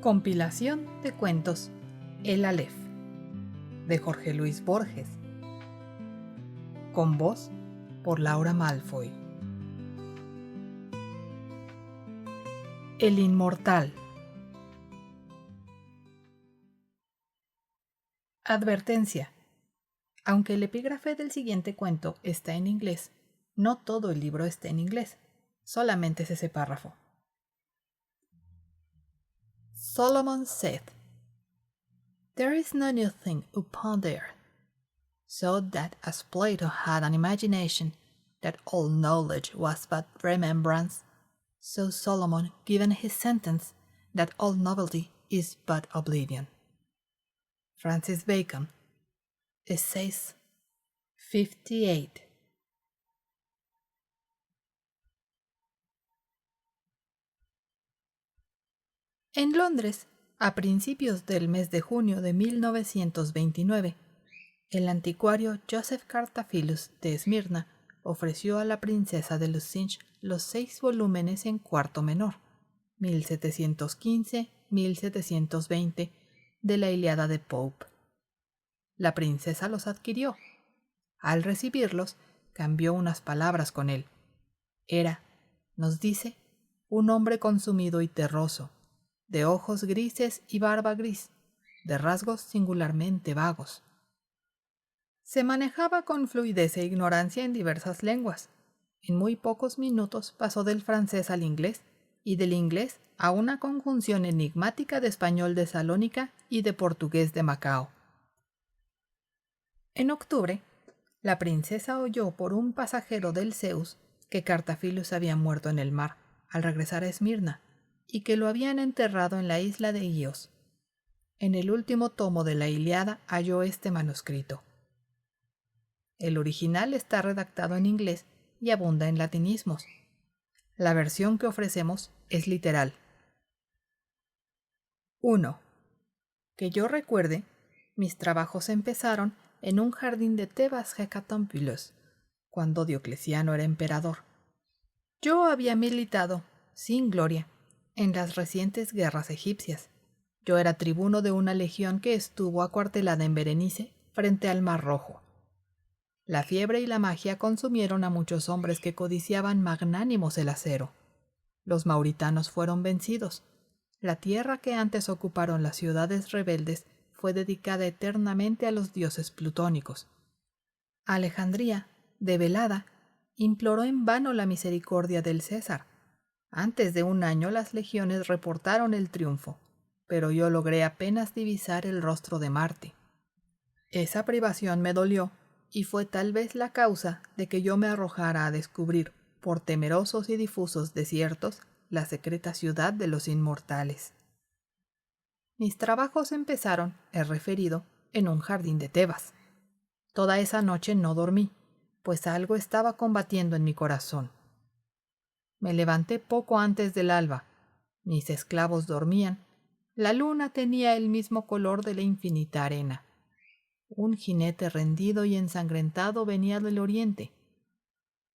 Compilación de cuentos El Aleph, de Jorge Luis Borges, con voz por Laura Malfoy. El Inmortal. Advertencia. Aunque el epígrafe del siguiente cuento está en inglés, no todo el libro está en inglés, solamente es ese párrafo. Solomon said, "There is no new thing upon the earth, so that as Plato had an imagination that all knowledge was but remembrance, so Solomon given his sentence that all novelty is but oblivion." Francis Bacon, Essays 58. En Londres, a principios del mes de junio de 1929, el anticuario Joseph Cartaphilus de Esmirna ofreció a la princesa de Lucinch los 6 volúmenes en cuarto menor, 1715-1720, de la Ilíada de Pope. La princesa los adquirió. Al recibirlos, cambió unas palabras con él. Era, nos dice, un hombre consumido y terroso, de ojos grises y barba gris, de rasgos singularmente vagos. Se manejaba con fluidez e ignorancia en diversas lenguas. En muy pocos minutos pasó del francés al inglés, y del inglés a una conjunción enigmática de español de Salónica y de portugués de Macao. En octubre, la princesa oyó por un pasajero del Zeus que Cartaphilus había muerto en el mar al regresar a Esmirna, y que lo habían enterrado en la isla de Ios. En el último tomo de la Ilíada halló este manuscrito. El original está redactado en inglés y abunda en latinismos. La versión que ofrecemos es literal. 1. Que yo recuerde, mis trabajos empezaron en un jardín de Tebas Hecatompylos, cuando Diocleciano era emperador. Yo había militado, sin gloria, en las recientes guerras egipcias. Yo era tribuno de una legión que estuvo acuartelada en Berenice, frente al Mar Rojo. La fiebre y la magia consumieron a muchos hombres que codiciaban magnánimos el acero. Los mauritanos fueron vencidos. La tierra que antes ocuparon las ciudades rebeldes fue dedicada eternamente a los dioses plutónicos. Alejandría, debelada, imploró en vano la misericordia del César. Antes de un año las legiones reportaron el triunfo, pero yo logré apenas divisar el rostro de Marte. Esa privación me dolió, y fue tal vez la causa de que yo me arrojara a descubrir, por temerosos y difusos desiertos, la secreta ciudad de los inmortales. Mis trabajos empezaron, he referido, en un jardín de Tebas. Toda esa noche no dormí, pues algo estaba combatiendo en mi corazón. Me levanté poco antes del alba. Mis esclavos dormían. La luna tenía el mismo color de la infinita arena. Un jinete rendido y ensangrentado venía del oriente.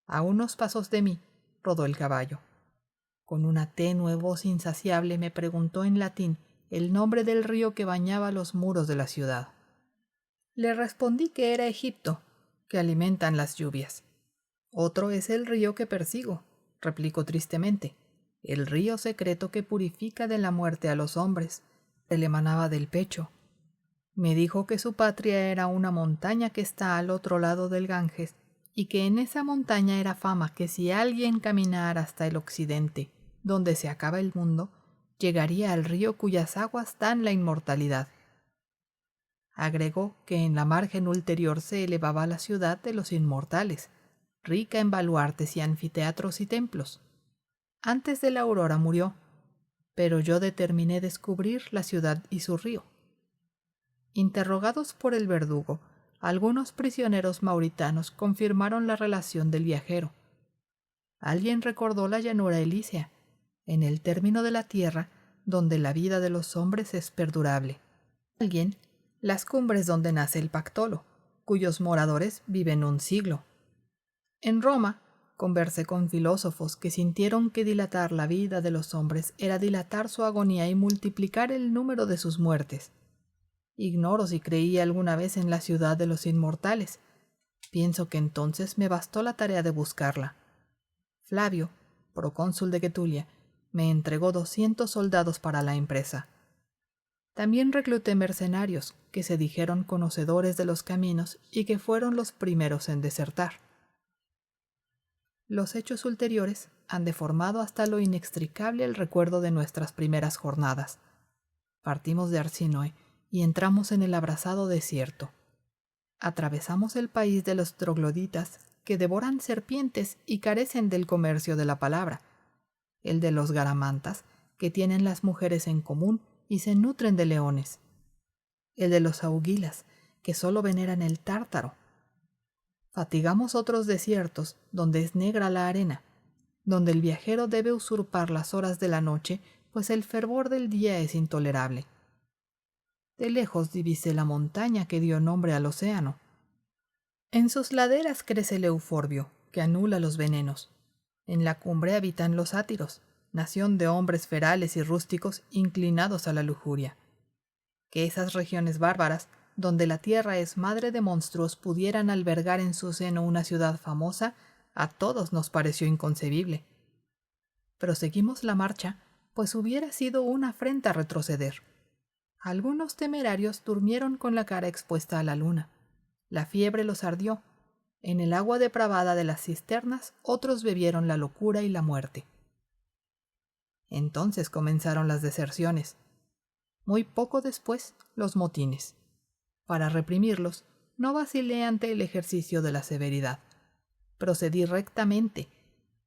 A unos pasos de mí rodó el caballo. Con una tenue voz insaciable me preguntó en latín el nombre del río que bañaba los muros de la ciudad. Le respondí que era Egipto, que alimentan las lluvias. Otro es el río que persigo, replicó tristemente, el río secreto que purifica de la muerte a los hombres. Se le emanaba del pecho. Me dijo que su patria era una montaña que está al otro lado del Ganges, y que en esa montaña era fama que si alguien caminara hasta el occidente, donde se acaba el mundo, llegaría al río cuyas aguas dan la inmortalidad. Agregó que en la margen ulterior se elevaba la ciudad de los inmortales, rica en baluartes y anfiteatros y templos. Antes de la aurora murió, pero yo determiné descubrir la ciudad y su río. Interrogados por el verdugo, algunos prisioneros mauritanos confirmaron la relación del viajero. Alguien recordó la llanura elísea, en el término de la tierra donde la vida de los hombres es perdurable. Alguien, las cumbres donde nace el Pactolo, cuyos moradores viven un siglo. En Roma, Conversé con filósofos que sintieron que dilatar la vida de los hombres era dilatar su agonía y multiplicar el número de sus muertes. Ignoro si creí alguna vez en la ciudad de los inmortales. Pienso que entonces me bastó la tarea de buscarla. Flavio, procónsul de Getulia, me entregó 200 soldados para la empresa. También recluté mercenarios que se dijeron conocedores de los caminos y que fueron los primeros en desertar. Los hechos ulteriores han deformado hasta lo inextricable el recuerdo de nuestras primeras jornadas. Partimos de Arsinoe y entramos en el abrasado desierto. Atravesamos el país de los trogloditas, que devoran serpientes y carecen del comercio de la palabra, el de los garamantas, que tienen las mujeres en común y se nutren de leones, el de los augilas, que solo veneran el tártaro. Fatigamos otros desiertos donde es negra la arena, donde el viajero debe usurpar las horas de la noche, pues el fervor del día es intolerable. De lejos divisé la montaña que dio nombre al océano. En sus laderas crece el euforbio, que anula los venenos. En la cumbre habitan los sátiros, nación de hombres ferales y rústicos inclinados a la lujuria. Que esas regiones bárbaras, donde la tierra es madre de monstruos, pudieran albergar en su seno una ciudad famosa, a todos nos pareció inconcebible. Proseguimos la marcha, pues hubiera sido una afrenta retroceder. Algunos temerarios durmieron con la cara expuesta a la luna. La fiebre los ardió. En el agua depravada de las cisternas otros bebieron la locura y la muerte. Entonces comenzaron las deserciones. Muy poco después, los motines. Para reprimirlos, no vacilé ante el ejercicio de la severidad. Procedí rectamente,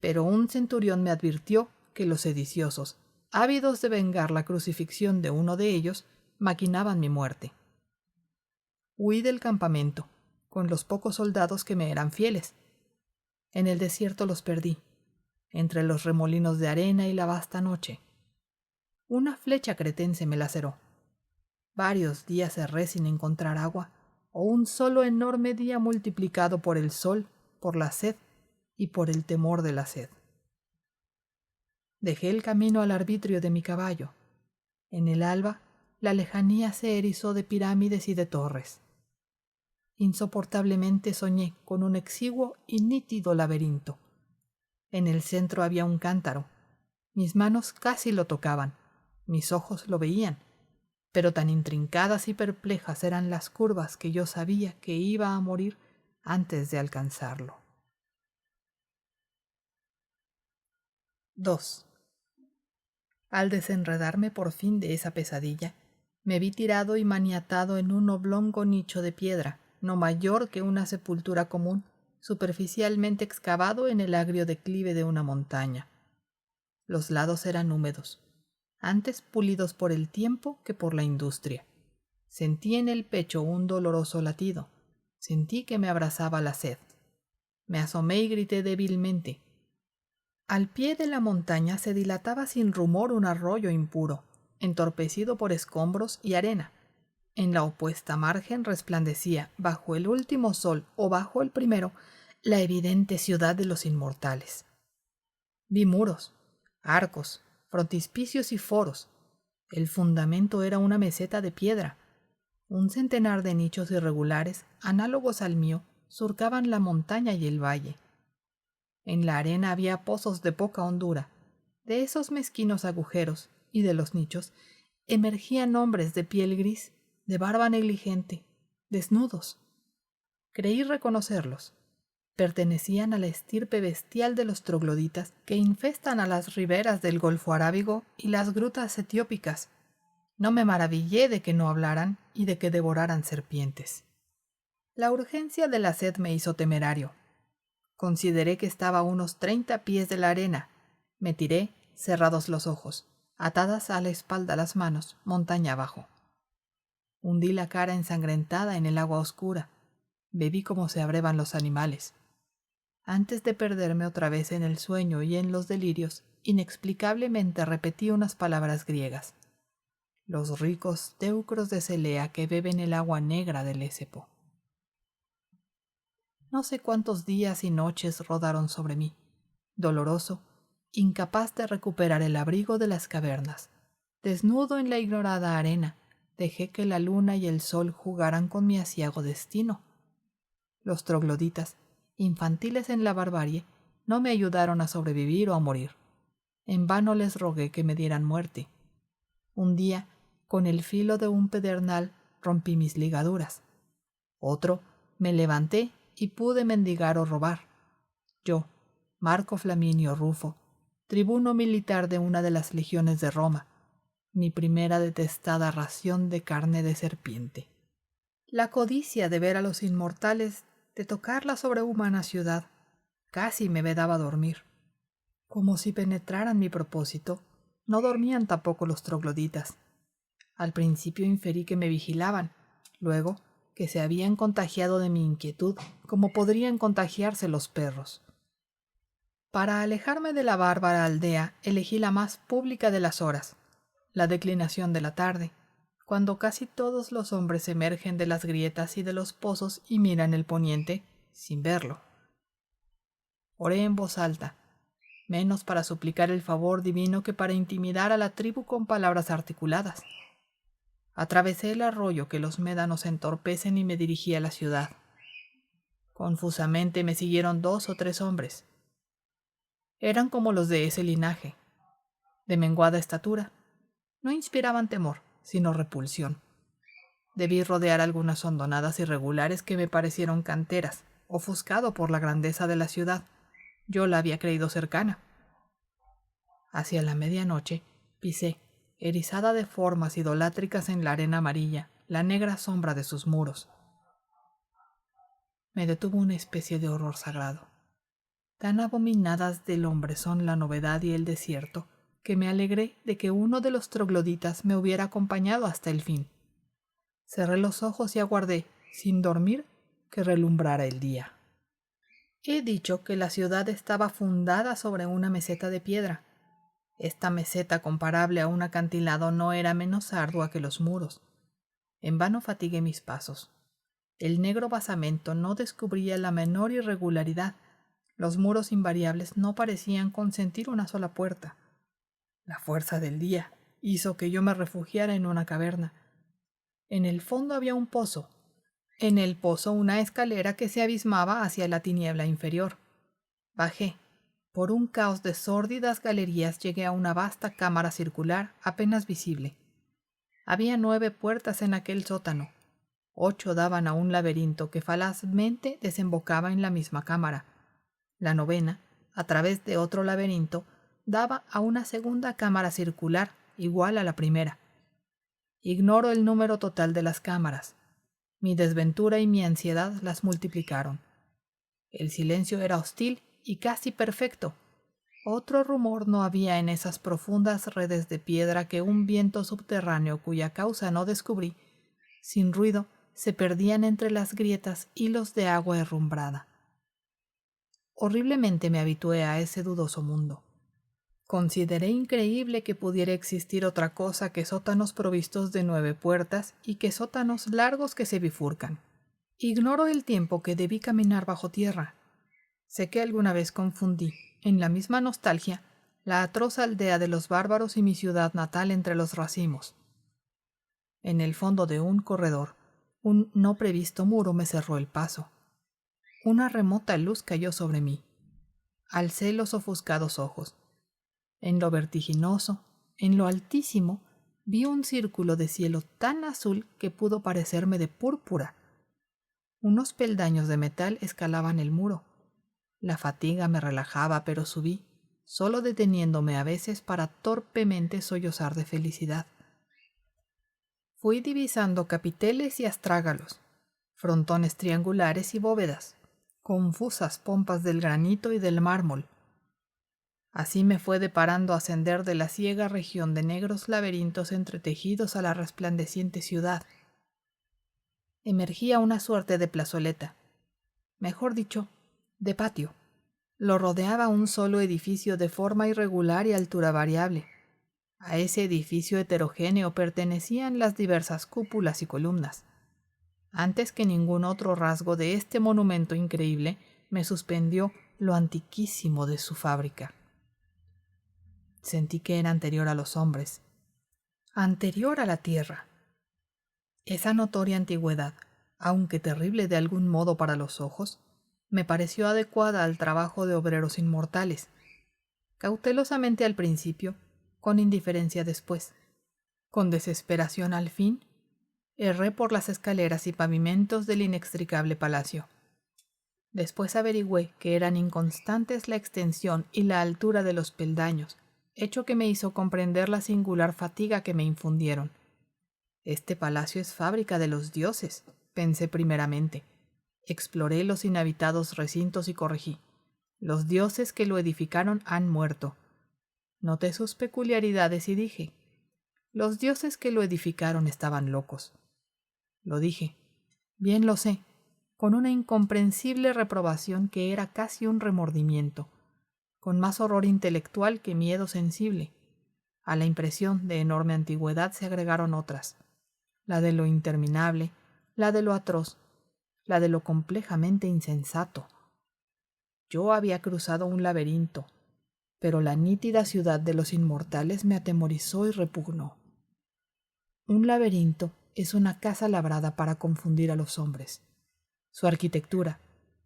pero un centurión me advirtió que los sediciosos, ávidos de vengar la crucifixión de uno de ellos, maquinaban mi muerte. Huí del campamento, con los pocos soldados que me eran fieles. En el desierto los perdí, entre los remolinos de arena y la vasta noche. Una flecha cretense me laceró. Varios días erré sin encontrar agua, o un solo enorme día multiplicado por el sol, por la sed y por el temor de la sed. Dejé el camino al arbitrio de mi caballo. En el alba, la lejanía se erizó de pirámides y de torres. Insoportablemente soñé con un exiguo y nítido laberinto. En el centro había un cántaro. Mis manos casi lo tocaban, mis ojos lo veían, pero tan intrincadas y perplejas eran las curvas que yo sabía que iba a morir antes de alcanzarlo. 2. Al desenredarme por fin de esa pesadilla, me vi tirado y maniatado en un oblongo nicho de piedra, no mayor que una sepultura común, superficialmente excavado en el agrio declive de una montaña. Los lados eran húmedos, antes pulidos por el tiempo que por la industria. Sentí en el pecho un doloroso latido. Sentí que me abrazaba la sed. Me asomé y grité débilmente. Al pie de la montaña se dilataba sin rumor un arroyo impuro, entorpecido por escombros y arena. En la opuesta margen resplandecía, bajo el último sol o bajo el primero, la evidente ciudad de los inmortales. Vi muros, arcos, frontispicios y foros. El fundamento era una meseta de piedra. Un centenar de nichos irregulares, análogos al mío, surcaban la montaña y el valle. En la arena había pozos de poca hondura. De esos mezquinos agujeros y de los nichos emergían hombres de piel gris, de barba negligente, desnudos. Creí reconocerlos. Pertenecían a la estirpe bestial de los trogloditas que infestan a las riberas del Golfo Arábigo y las grutas etiópicas. No me maravillé de que no hablaran y de que devoraran serpientes. La urgencia de la sed me hizo temerario. Consideré que estaba a unos 30 pies de la arena. Me tiré, cerrados los ojos, atadas a la espalda las manos, montaña abajo. Hundí la cara ensangrentada en el agua oscura. Bebí como se abrevan los animales. Antes de perderme otra vez en el sueño y en los delirios, inexplicablemente repetí unas palabras griegas. Los ricos teucros de Celea que beben el agua negra del Ésepo. No sé cuántos días y noches rodaron sobre mí. doloroso, incapaz de recuperar el abrigo de las cavernas. Desnudo en la ignorada arena, dejé que la luna y el sol jugaran con mi aciago destino. Los trogloditas, infantiles en la barbarie, no me ayudaron a sobrevivir o a morir. En vano les rogué que me dieran muerte. Un día, con el filo de un pedernal, rompí mis ligaduras. Otro, me levanté y pude mendigar o robar. Yo, Marco Flaminio Rufo, tribuno militar de una de las legiones de Roma, mi primera detestada ración de carne de serpiente. La codicia de ver a los inmortales, de tocar la sobrehumana ciudad, casi me vedaba dormir. Como si penetraran mi propósito, no dormían tampoco los trogloditas. Al principio inferí que me vigilaban, luego que se habían contagiado de mi inquietud, como podrían contagiarse los perros. Para alejarme de la bárbara aldea, elegí la más pública de las horas, la declinación de la tarde, cuando casi todos los hombres emergen de las grietas y de los pozos y miran el poniente sin verlo. Oré en voz alta, menos para suplicar el favor divino que para intimidar a la tribu con palabras articuladas. Atravesé el arroyo que los médanos entorpecen y me dirigí a la ciudad. Confusamente me siguieron 2 o 3 hombres. Eran como los de ese linaje, de menguada estatura. No inspiraban temor, sino repulsión. Debí rodear algunas hondonadas irregulares que me parecieron canteras, ofuscado por la grandeza de la ciudad. Yo la había creído cercana. Hacia la medianoche pisé, erizada de formas idolátricas en la arena amarilla, la negra sombra de sus muros. Me detuvo una especie de horror sagrado. Tan abominadas del hombre son la novedad y el desierto, que me alegré de que uno de los trogloditas me hubiera acompañado hasta el fin. Cerré los ojos y aguardé, sin dormir, que relumbrara el día. He dicho que la ciudad estaba fundada sobre una meseta de piedra. Esta meseta, comparable a un acantilado, no era menos ardua que los muros. En vano fatigué mis pasos. El negro basamento no descubría la menor irregularidad. Los muros invariables no parecían consentir una sola puerta. La fuerza del día hizo que yo me refugiara en una caverna. En el fondo había un pozo. En el pozo una escalera que se abismaba hacia la tiniebla inferior. Bajé. Por un caos de sórdidas galerías llegué a una vasta cámara circular apenas visible. Había 9 puertas en aquel sótano. 8 daban a un laberinto que falazmente desembocaba en la misma cámara. La 9ª, a través de otro laberinto, daba a una segunda cámara circular igual a la primera. Ignoro el número total de las cámaras. Mi desventura y mi ansiedad las multiplicaron. El silencio era hostil y casi perfecto. Otro rumor no había en esas profundas redes de piedra que un viento subterráneo cuya causa no descubrí. Sin ruido, se perdían entre las grietas hilos de agua herrumbrada. Horriblemente me habitué a ese dudoso mundo. Consideré increíble que pudiera existir otra cosa que sótanos provistos de 9 puertas y que sótanos largos que se bifurcan. Ignoro el tiempo que debí caminar bajo tierra. Sé que alguna vez confundí, en la misma nostalgia, la atroz aldea de los bárbaros y mi ciudad natal entre los racimos. En el fondo de un corredor, un no previsto muro me cerró el paso. Una remota luz cayó sobre mí. Alcé los ofuscados ojos. En lo vertiginoso, en lo altísimo, vi un círculo de cielo tan azul que pudo parecerme de púrpura. Unos peldaños de metal escalaban el muro. La fatiga me relajaba, pero subí, solo deteniéndome a veces para torpemente sollozar de felicidad. Fui divisando capiteles y astrágalos, frontones triangulares y bóvedas, confusas pompas del granito y del mármol. Así me fue deparando ascender de la ciega región de negros laberintos entretejidos a la resplandeciente ciudad. Emergía una suerte de plazoleta, mejor dicho, de patio. Lo rodeaba un solo edificio de forma irregular y altura variable. A ese edificio heterogéneo pertenecían las diversas cúpulas y columnas. Antes que ningún otro rasgo de este monumento increíble, me suspendió lo antiquísimo de su fábrica. Sentí que era anterior a los hombres, anterior a la tierra. Esa notoria antigüedad, aunque terrible de algún modo para los ojos, me pareció adecuada al trabajo de obreros inmortales, cautelosamente al principio, con indiferencia después, con desesperación al fin. Erré por las escaleras y pavimentos del inextricable palacio. Después averigüé que eran inconstantes la extensión y la altura de los peldaños, hecho que me hizo comprender la singular fatiga que me infundieron. Este palacio es fábrica de los dioses, pensé primeramente. Exploré los inhabitados recintos y corregí. Los dioses que lo edificaron han muerto. Noté sus peculiaridades y dije, los dioses que lo edificaron estaban locos. Lo dije, bien lo sé, con una incomprensible reprobación que era casi un remordimiento, con más horror intelectual que miedo sensible. A la impresión de enorme antigüedad se agregaron otras, la de lo interminable, la de lo atroz, la de lo complejamente insensato. Yo había cruzado un laberinto, pero la nítida ciudad de los inmortales me atemorizó y repugnó. Un laberinto es una casa labrada para confundir a los hombres. Su arquitectura,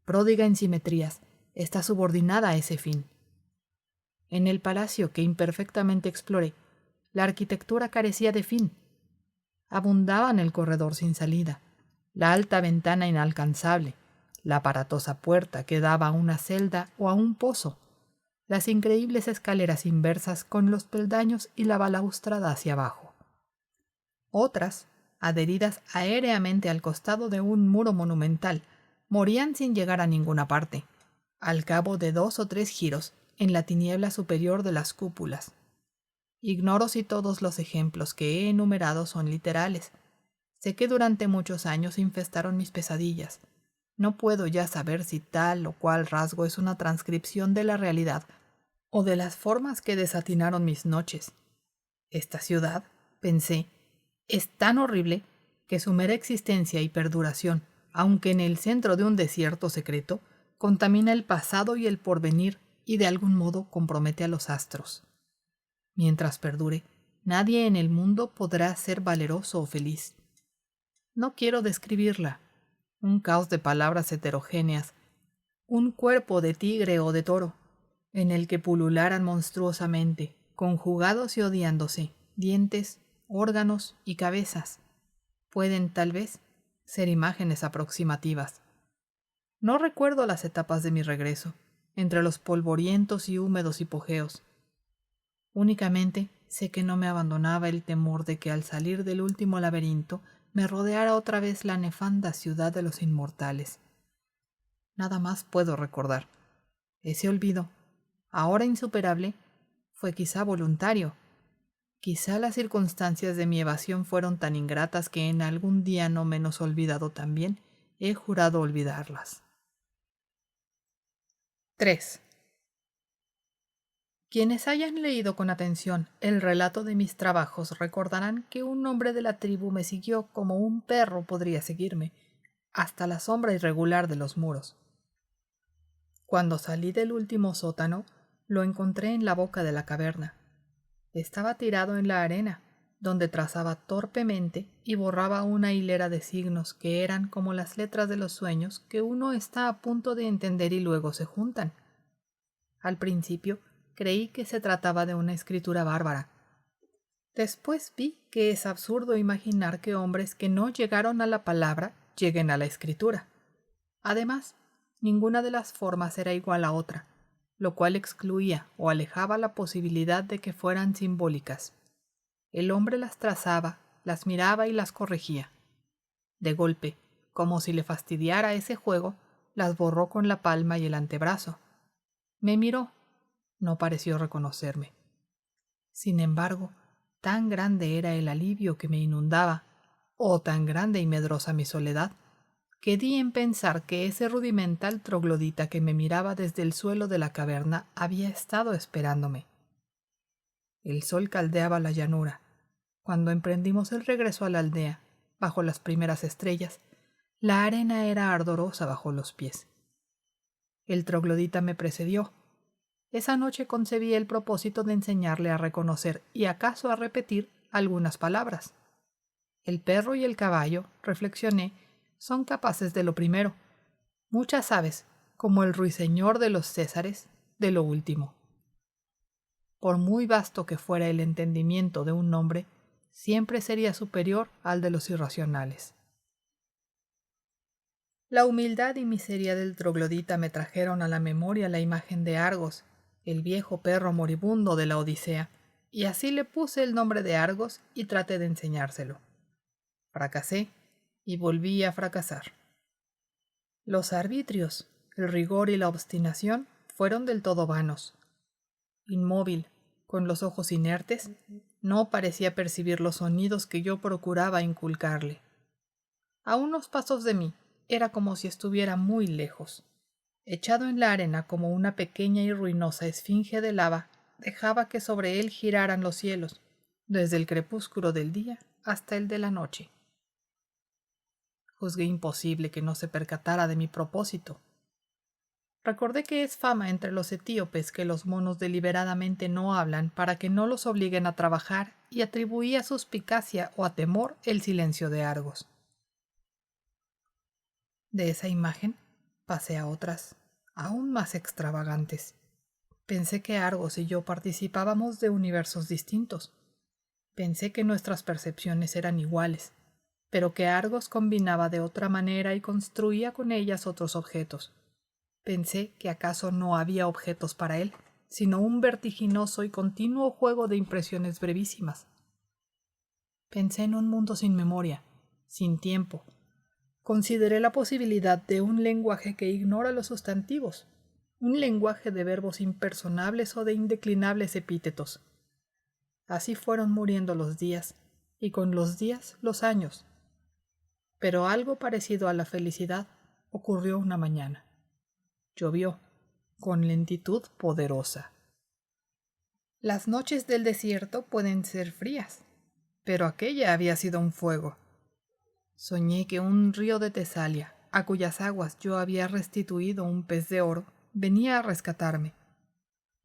pródiga en simetrías, está subordinada a ese fin. En el palacio que imperfectamente exploré, la arquitectura carecía de fin. Abundaban el corredor sin salida, la alta ventana inalcanzable, la aparatosa puerta que daba a una celda o a un pozo, las increíbles escaleras inversas con los peldaños y la balaustrada hacia abajo. Otras, adheridas aéreamente al costado de un muro monumental, morían sin llegar a ninguna parte, al cabo de 2 o 3 giros, en la tiniebla superior de las cúpulas. Ignoro si todos los ejemplos que he enumerado son literales. Sé que durante muchos años infestaron mis pesadillas. No puedo ya saber si tal o cual rasgo es una transcripción de la realidad o de las formas que desatinaron mis noches. Esta ciudad, pensé, es tan horrible que su mera existencia y perduración, aunque en el centro de un desierto secreto, contamina el pasado y el porvenir y de algún modo compromete a los astros. Mientras perdure, nadie en el mundo podrá ser valeroso o feliz. No quiero describirla. Un caos de palabras heterogéneas, un cuerpo de tigre o de toro, en el que pulularan monstruosamente, conjugados y odiándose, dientes, órganos y cabezas, pueden, tal vez, ser imágenes aproximativas. No recuerdo las etapas de mi regreso, entre los polvorientos y húmedos hipogeos. Únicamente sé que no me abandonaba el temor de que al salir del último laberinto me rodeara otra vez la nefanda ciudad de los inmortales. Nada más puedo recordar. Ese olvido, ahora insuperable, fue quizá voluntario. Quizá las circunstancias de mi evasión fueron tan ingratas que en algún día no menos olvidado también, he jurado olvidarlas. 3. Quienes hayan leído con atención el relato de mis trabajos recordarán que un hombre de la tribu me siguió como un perro podría seguirme, hasta la sombra irregular de los muros. Cuando salí del último sótano, lo encontré en la boca de la caverna. Estaba tirado en la arena, donde trazaba torpemente y borraba una hilera de signos que eran como las letras de los sueños que uno está a punto de entender y luego se juntan. Al principio creí que se trataba de una escritura bárbara. Después vi que es absurdo imaginar que hombres que no llegaron a la palabra lleguen a la escritura. Además, ninguna de las formas era igual a otra, lo cual excluía o alejaba la posibilidad de que fueran simbólicas. El hombre las trazaba, las miraba y las corregía. De golpe, como si le fastidiara ese juego, las borró con la palma y el antebrazo. Me miró. No pareció reconocerme. Sin embargo, tan grande era el alivio que me inundaba, o tan grande y medrosa mi soledad, que di en pensar que ese rudimental troglodita que me miraba desde el suelo de la caverna había estado esperándome. El sol caldeaba la llanura. Cuando emprendimos el regreso a la aldea, bajo las primeras estrellas, la arena era ardorosa bajo los pies. El troglodita me precedió. Esa noche concebí el propósito de enseñarle a reconocer y acaso a repetir algunas palabras. El perro y el caballo, reflexioné, son capaces de lo primero. Muchas aves, como el ruiseñor de los Césares, de lo último. Por muy vasto que fuera el entendimiento de un hombre, siempre sería superior al de los irracionales. La humildad y miseria del troglodita me trajeron a la memoria la imagen de Argos, el viejo perro moribundo de la Odisea, y así le puse el nombre de Argos y traté de enseñárselo. Fracasé y volví a fracasar. Los arbitrios, el rigor y la obstinación fueron del todo vanos. Inmóvil, con los ojos inertes, no parecía percibir los sonidos que yo procuraba inculcarle. A unos pasos de mí, era como si estuviera muy lejos. Echado en la arena como una pequeña y ruinosa esfinge de lava, dejaba que sobre él giraran los cielos, desde el crepúsculo del día hasta el de la noche. Juzgué imposible que no se percatara de mi propósito. Recordé que es fama entre los etíopes que los monos deliberadamente no hablan para que no los obliguen a trabajar y atribuí a suspicacia o a temor el silencio de Argos. De esa imagen pasé a otras, aún más extravagantes. Pensé que Argos y yo participábamos de universos distintos. Pensé que nuestras percepciones eran iguales, pero que Argos combinaba de otra manera y construía con ellas otros objetos. Pensé que acaso no había objetos para él, sino un vertiginoso y continuo juego de impresiones brevísimas. Pensé en un mundo sin memoria, sin tiempo. Consideré la posibilidad de un lenguaje que ignora los sustantivos, un lenguaje de verbos impersonables o de indeclinables epítetos. Así fueron muriendo los días, y con los días los años. Pero algo parecido a la felicidad ocurrió una mañana. Llovió, con lentitud poderosa. Las noches del desierto pueden ser frías, pero aquella había sido un fuego. Soñé que un río de Tesalia, a cuyas aguas yo había restituido un pez de oro, venía a rescatarme.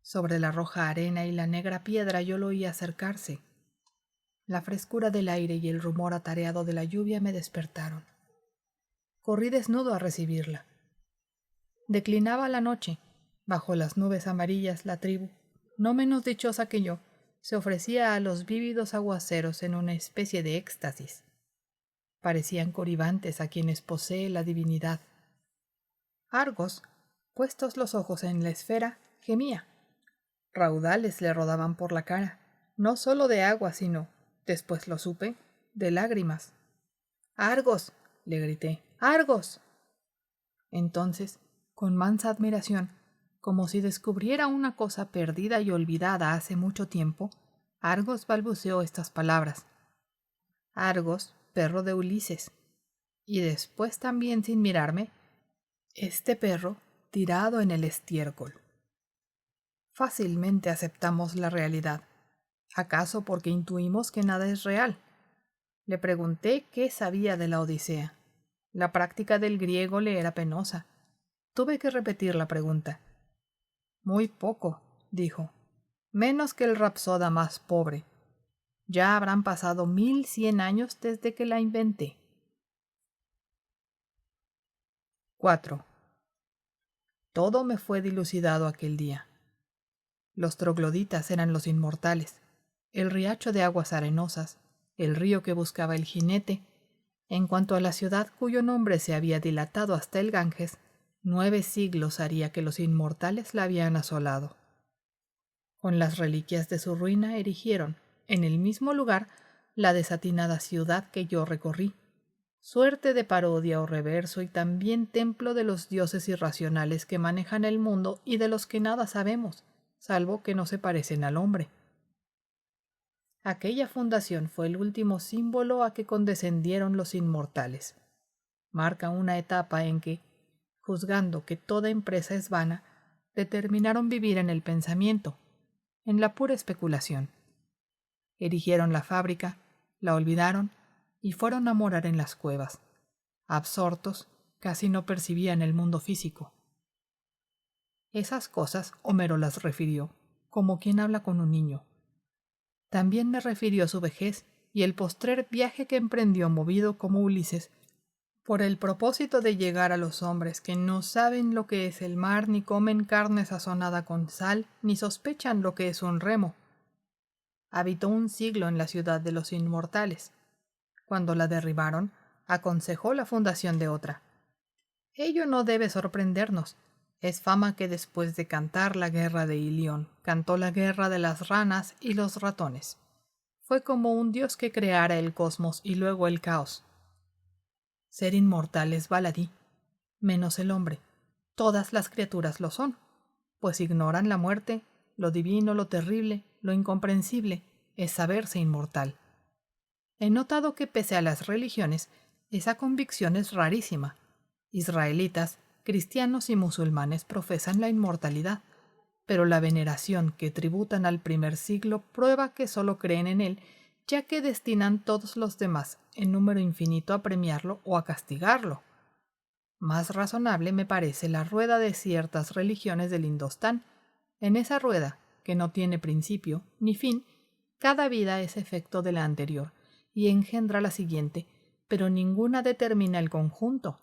Sobre la roja arena y la negra piedra yo lo oí acercarse. La frescura del aire y el rumor atareado de la lluvia me despertaron. Corrí desnudo a recibirla. Declinaba la noche. Bajo las nubes amarillas la tribu, no menos dichosa que yo, se ofrecía a los vívidos aguaceros en una especie de éxtasis. Parecían coribantes a quienes posee la divinidad. Argos, puestos los ojos en la esfera, gemía. Raudales le rodaban por la cara, no solo de agua, sino, después lo supe, de lágrimas. ¡Argos!, le grité. ¡Argos! Entonces, con mansa admiración, como si descubriera una cosa perdida y olvidada hace mucho tiempo, Argos balbuceó estas palabras. Argos, perro de Ulises. Y después también sin mirarme, este perro tirado en el estiércol. Fácilmente aceptamos la realidad. ¿Acaso porque intuimos que nada es real? Le pregunté qué sabía de la Odisea. La práctica del griego le era penosa. Tuve que repetir la pregunta. Muy poco, dijo. Menos que el rapsoda más pobre. Ya habrán pasado 1100 años desde que la inventé. 4. Todo me fue dilucidado aquel día. Los trogloditas eran los inmortales, el riacho de aguas arenosas, el río que buscaba el jinete. En cuanto a la ciudad cuyo nombre se había dilatado hasta el Ganges, 9 siglos haría que los inmortales la habían asolado. Con las reliquias de su ruina erigieron, en el mismo lugar, la desatinada ciudad que yo recorrí, suerte de parodia o reverso y también templo de los dioses irracionales que manejan el mundo y de los que nada sabemos, salvo que no se parecen al hombre. Aquella fundación fue el último símbolo a que condescendieron los inmortales. Marca una etapa en que, juzgando que toda empresa es vana, determinaron vivir en el pensamiento, en la pura especulación. Erigieron la fábrica, la olvidaron y fueron a morar en las cuevas. Absortos, casi no percibían el mundo físico. Esas cosas Homero las refirió, como quien habla con un niño. También me refirió a su vejez y el postrer viaje que emprendió movido como Ulises por el propósito de llegar a los hombres que no saben lo que es el mar, ni comen carne sazonada con sal, ni sospechan lo que es un remo. Habitó 1 siglo en la ciudad de los inmortales. Cuando la derribaron, aconsejó la fundación de otra. Ello no debe sorprendernos. Es fama que después de cantar la guerra de Ilión, cantó la guerra de las ranas y los ratones. Fue como un dios que creara el cosmos y luego el caos. Ser inmortal es baladí, menos el hombre. Todas las criaturas lo son, pues ignoran la muerte, lo divino, lo terrible, lo incomprensible, es saberse inmortal. He notado que pese a las religiones, esa convicción es rarísima. Israelitas, cristianos y musulmanes profesan la inmortalidad, pero la veneración que tributan al primer siglo prueba que solo creen en él, ya que destinan todos los demás en número infinito a premiarlo o a castigarlo. Más razonable me parece la rueda de ciertas religiones del Indostán. En esa rueda, que no tiene principio ni fin, cada vida es efecto de la anterior y engendra la siguiente, pero ninguna determina el conjunto.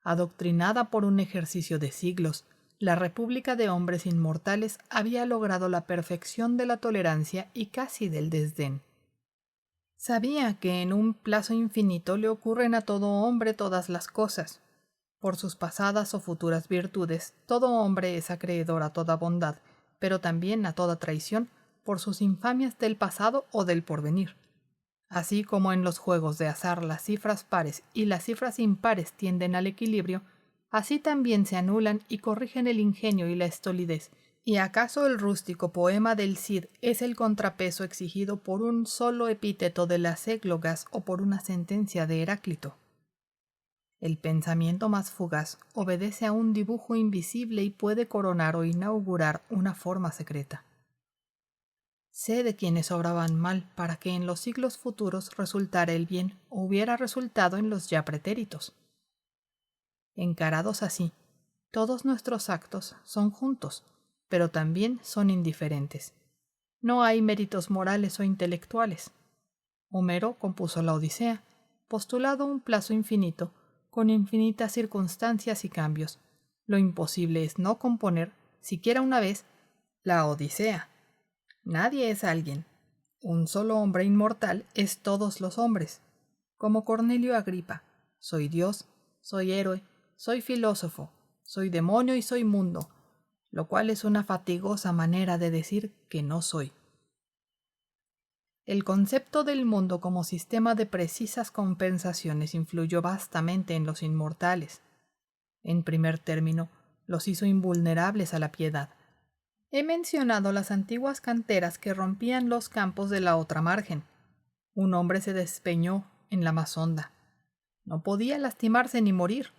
Adoctrinada por un ejercicio de siglos, la República de Hombres Inmortales había logrado la perfección de la tolerancia y casi del desdén. Sabía que en un plazo infinito le ocurren a todo hombre todas las cosas. Por sus pasadas o futuras virtudes, todo hombre es acreedor a toda bondad, pero también a toda traición por sus infamias del pasado o del porvenir. Así como en los juegos de azar las cifras pares y las cifras impares tienden al equilibrio, así también se anulan y corrigen el ingenio y la estolidez. ¿Y acaso el rústico poema del Cid es el contrapeso exigido por un solo epíteto de las églogas o por una sentencia de Heráclito? El pensamiento más fugaz obedece a un dibujo invisible y puede coronar o inaugurar una forma secreta. Sé de quienes obraban mal para que en los siglos futuros resultara el bien o hubiera resultado en los ya pretéritos. Encarados así, todos nuestros actos son juntos, pero también son indiferentes. No hay méritos morales o intelectuales. Homero compuso la Odisea, postulado un plazo infinito, con infinitas circunstancias y cambios. Lo imposible es no componer, siquiera una vez, la Odisea. Nadie es alguien. Un solo hombre inmortal es todos los hombres. Como Cornelio Agripa, soy Dios, soy héroe, soy filósofo, soy demonio y soy mundo, lo cual es una fatigosa manera de decir que no soy. El concepto del mundo como sistema de precisas compensaciones influyó vastamente en los inmortales. En primer término, los hizo invulnerables a la piedad. He mencionado las antiguas canteras que rompían los campos de la otra margen. Un hombre se despeñó en la más honda. No podía lastimarse ni morir,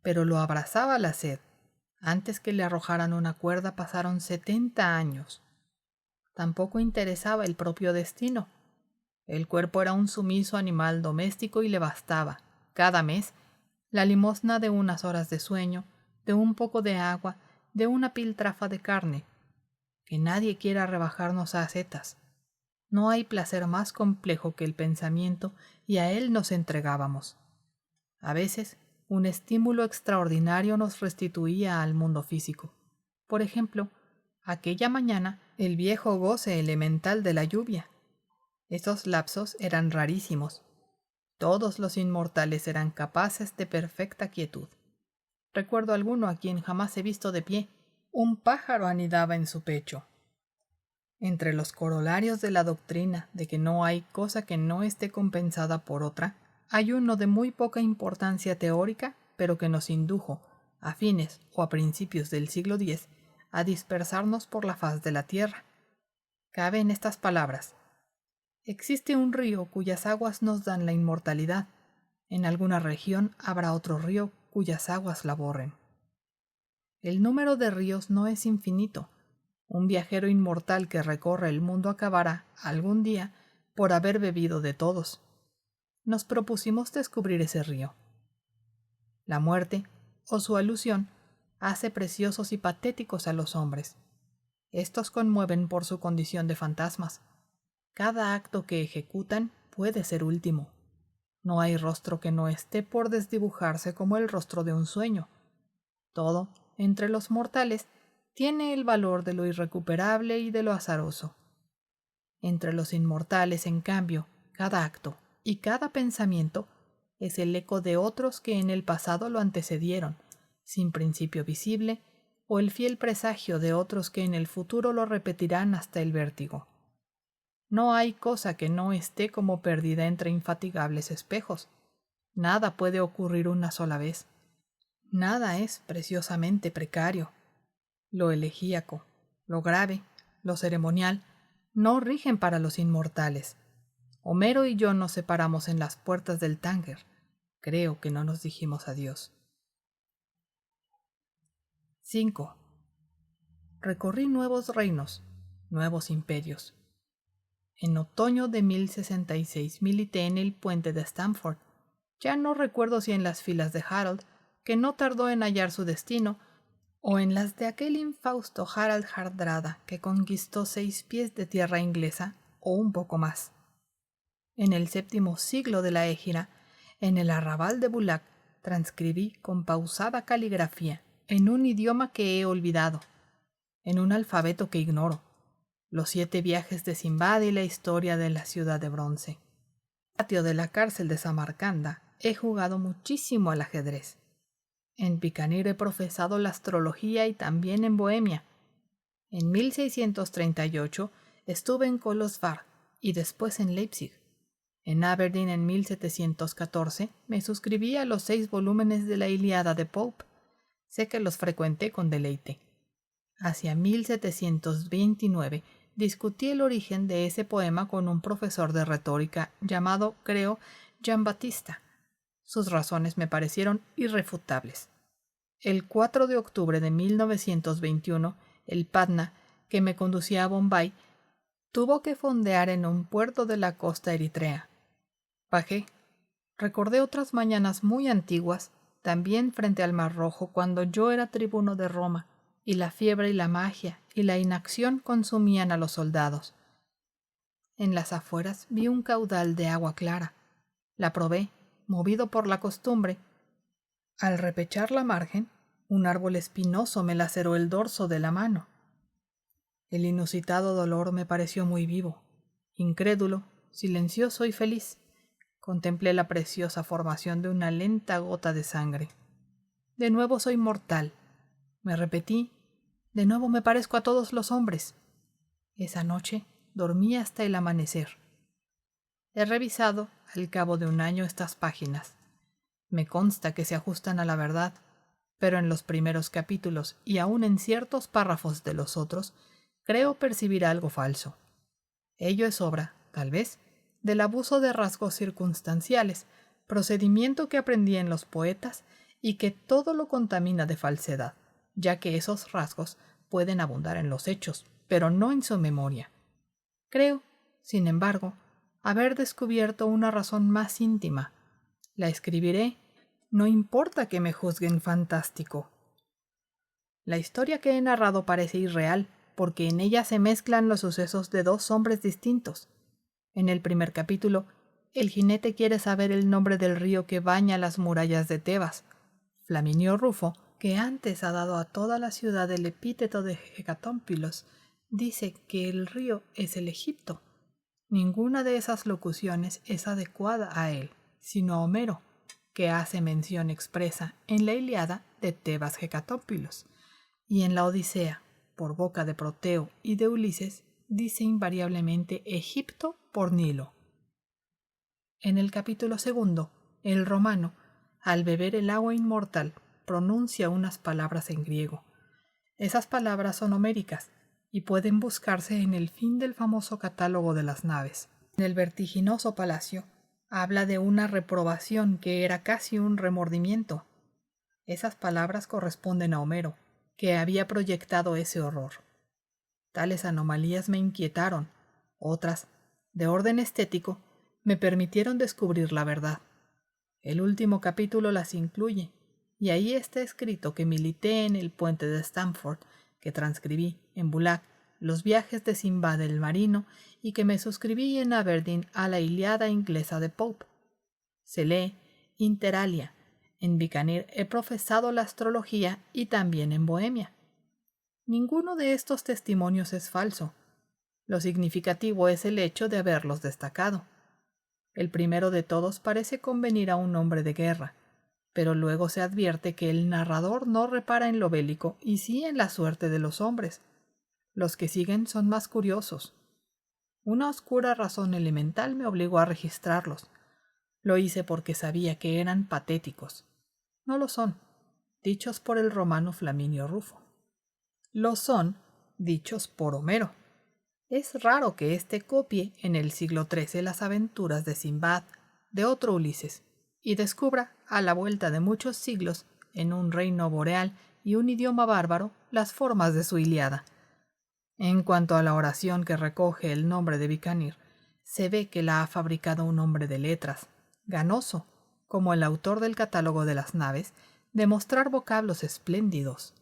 pero lo abrazaba la sed. Antes que le arrojaran una cuerda pasaron 70 años. Tampoco interesaba el propio destino. El cuerpo era un sumiso animal doméstico y le bastaba, cada mes, la limosna de unas horas de sueño, de un poco de agua, de una piltrafa de carne. Que nadie quiera rebajarnos a acetas. No hay placer más complejo que el pensamiento y a él nos entregábamos. A veces, un estímulo extraordinario nos restituía al mundo físico. Por ejemplo, aquella mañana, el viejo goce elemental de la lluvia. Esos lapsos eran rarísimos. Todos los inmortales eran capaces de perfecta quietud. Recuerdo alguno a quien jamás he visto de pie. Un pájaro anidaba en su pecho. Entre los corolarios de la doctrina de que no hay cosa que no esté compensada por otra, hay uno de muy poca importancia teórica, pero que nos indujo, a fines o a principios del siglo X, a dispersarnos por la faz de la tierra. Cabe en estas palabras: existe un río cuyas aguas nos dan la inmortalidad. En alguna región habrá otro río cuyas aguas la borren. El número de ríos no es infinito. Un viajero inmortal que recorre el mundo acabará, algún día, por haber bebido de todos. Nos propusimos descubrir ese río. La muerte, o su alusión, hace preciosos y patéticos a los hombres. Estos conmueven por su condición de fantasmas. Cada acto que ejecutan puede ser último. No hay rostro que no esté por desdibujarse como el rostro de un sueño. Todo, entre los mortales, tiene el valor de lo irrecuperable y de lo azaroso. Entre los inmortales, en cambio, cada acto y cada pensamiento es el eco de otros que en el pasado lo antecedieron, sin principio visible, o el fiel presagio de otros que en el futuro lo repetirán hasta el vértigo. No hay cosa que no esté como perdida entre infatigables espejos. Nada puede ocurrir una sola vez. Nada es preciosamente precario. Lo elegíaco, lo grave, lo ceremonial, no rigen para los inmortales. Homero y yo nos separamos en las puertas del Tánger. Creo que no nos dijimos adiós. 5. Recorrí nuevos reinos, nuevos imperios. En otoño de 1066 milité en el puente de Stamford. Ya no recuerdo si en las filas de Harold, que no tardó en hallar su destino, o en las de aquel infausto Harald Hardrada, que conquistó 6 pies de tierra inglesa, o un poco más. En el 7º siglo de la Égira, en el arrabal de Bulak, transcribí con pausada caligrafía, en un idioma que he olvidado, en un alfabeto que ignoro, los 7 viajes de Simbad y la historia de la ciudad de bronce. En el patio de la cárcel de Samarcanda he jugado muchísimo al ajedrez. En Bikanir he profesado la astrología y también en Bohemia. En 1638 estuve en Kolosvar y después en Leipzig. En Aberdeen en 1714 me suscribí a los 6 volúmenes de la Ilíada de Pope. Sé que los frecuenté con deleite. Hacia 1729 discutí el origen de ese poema con un profesor de retórica llamado, creo, Giambattista. Sus razones me parecieron irrefutables. El 4 de octubre de 1921, el Patna, que me conducía a Bombay, tuvo que fondear en un puerto de la costa eritrea. Bajé. Recordé otras mañanas muy antiguas, también frente al Mar Rojo, cuando yo era tribuno de Roma, y la fiebre y la magia y la inacción consumían a los soldados. En las afueras vi un caudal de agua clara. La probé, movido por la costumbre. Al repechar la margen, un árbol espinoso me laceró el dorso de la mano. El inusitado dolor me pareció muy vivo. Incrédulo, silencioso y feliz, contemplé la preciosa formación de una lenta gota de sangre. De nuevo soy mortal. Me repetí, de nuevo me parezco a todos los hombres. Esa noche dormí hasta el amanecer. He revisado, al cabo de un año, estas páginas. Me consta que se ajustan a la verdad, pero en los primeros capítulos y aun en ciertos párrafos de los otros, creo percibir algo falso. Ello es obra, tal vez, del abuso de rasgos circunstanciales, procedimiento que aprendí en los poetas y que todo lo contamina de falsedad, ya que esos rasgos pueden abundar en los hechos, pero no en su memoria. Creo, sin embargo, haber descubierto una razón más íntima. La escribiré, no importa que me juzguen fantástico. La historia que he narrado parece irreal, porque en ella se mezclan los sucesos de 2 hombres distintos. En el primer capítulo, el jinete quiere saber el nombre del río que baña las murallas de Tebas. Flaminio Rufo, que antes ha dado a toda la ciudad el epíteto de Hecatómpilos, dice que el río es el Egipto. Ninguna de esas locuciones es adecuada a él, sino a Homero, que hace mención expresa en la Ilíada de Tebas Hecatómpilos, y en la Odisea, por boca de Proteo y de Ulises, dice invariablemente Egipto por Nilo. En el capítulo 2, el romano, al beber el agua inmortal, pronuncia unas palabras en griego. Esas palabras son homéricas y pueden buscarse en el fin del famoso catálogo de las naves. En el vertiginoso palacio, habla de una reprobación que era casi un remordimiento. Esas palabras corresponden a Homero, que había proyectado ese horror. Tales anomalías me inquietaron, otras, de orden estético, me permitieron descubrir la verdad. El último capítulo las incluye, y ahí está escrito que milité en el puente de Stamford, que transcribí en Bulak los viajes de Sinbad el marino y que me suscribí en Aberdeen a la Ilíada inglesa de Pope. Se lee inter alia. En Bikanir he profesado la astrología y también en Bohemia. Ninguno de estos testimonios es falso. Lo significativo es el hecho de haberlos destacado. El primero de todos parece convenir a un hombre de guerra, pero luego se advierte que el narrador no repara en lo bélico y sí en la suerte de los hombres. Los que siguen son más curiosos. Una oscura razón elemental me obligó a registrarlos. Lo hice porque sabía que eran patéticos. No lo son, dichos por el romano Flaminio Rufo. Lo son, dichos por Homero. Es raro que éste copie en el siglo XIII las aventuras de Sinbad, de otro Ulises, y descubra, a la vuelta de muchos siglos, en un reino boreal y un idioma bárbaro, las formas de su Ilíada. En cuanto a la oración que recoge el nombre de Bikanir, se ve que la ha fabricado un hombre de letras, ganoso, como el autor del catálogo de las naves, de mostrar vocablos espléndidos.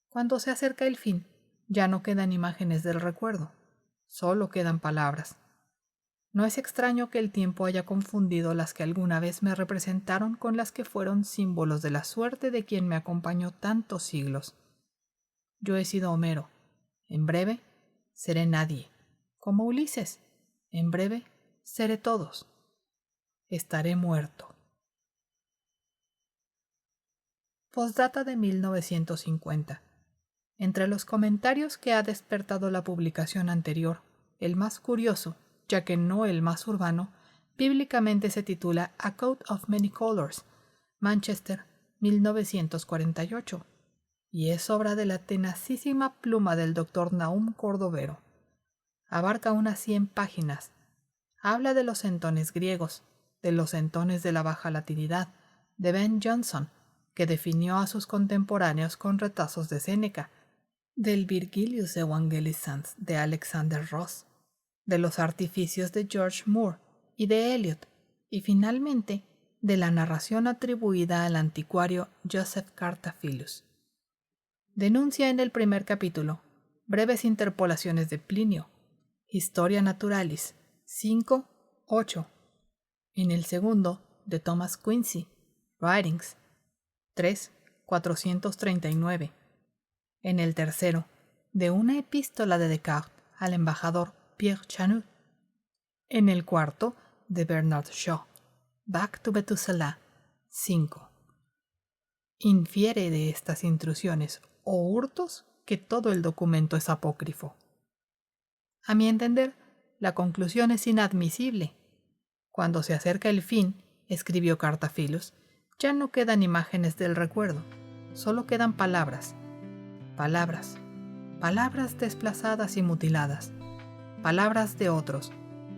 Cuando se acerca el fin, ya no quedan imágenes del recuerdo, solo quedan palabras. No es extraño que el tiempo haya confundido las que alguna vez me representaron con las que fueron símbolos de la suerte de quien me acompañó tantos siglos. Yo he sido Homero. En breve, seré nadie. Como Ulises. En breve, seré todos. Estaré muerto. Postdata de 1950. Entre los comentarios que ha despertado la publicación anterior, el más curioso, ya que no el más urbano, bíblicamente se titula A Coat of Many Colors, Manchester, 1948, y es obra de la tenacísima pluma del Dr. Nahum Cordovero. Abarca unas 100 páginas. Habla de los entones griegos, de los entones de la Baja Latinidad, de Ben Jonson, que definió a sus contemporáneos con retazos de Séneca, del Virgilius Evangelisans de Alexander Ross, de los artificios de George Moore y de Eliot, y finalmente de la narración atribuida al anticuario Joseph Cartaphilus. Denuncia en el primer capítulo breves interpolaciones de Plinio, Historia Naturalis 5:8, en el segundo de Thomas Quincy, Writings 3:439, en el tercero de una epístola de Descartes al embajador Pierre Chanut, en el cuarto de Bernard Shaw, Back to Methuselah 5. Infiere de estas intrusiones o hurtos que todo el documento es apócrifo. A mi entender, la conclusión es inadmisible. Cuando se acerca el fin, escribió Cartaphilus, ya no quedan imágenes del recuerdo, solo quedan palabras. Palabras. Palabras desplazadas y mutiladas. Palabras de otros.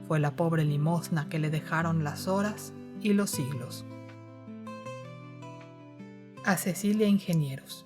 Fue la pobre limosna que le dejaron las horas y los siglos. A Cecilia Ingenieros.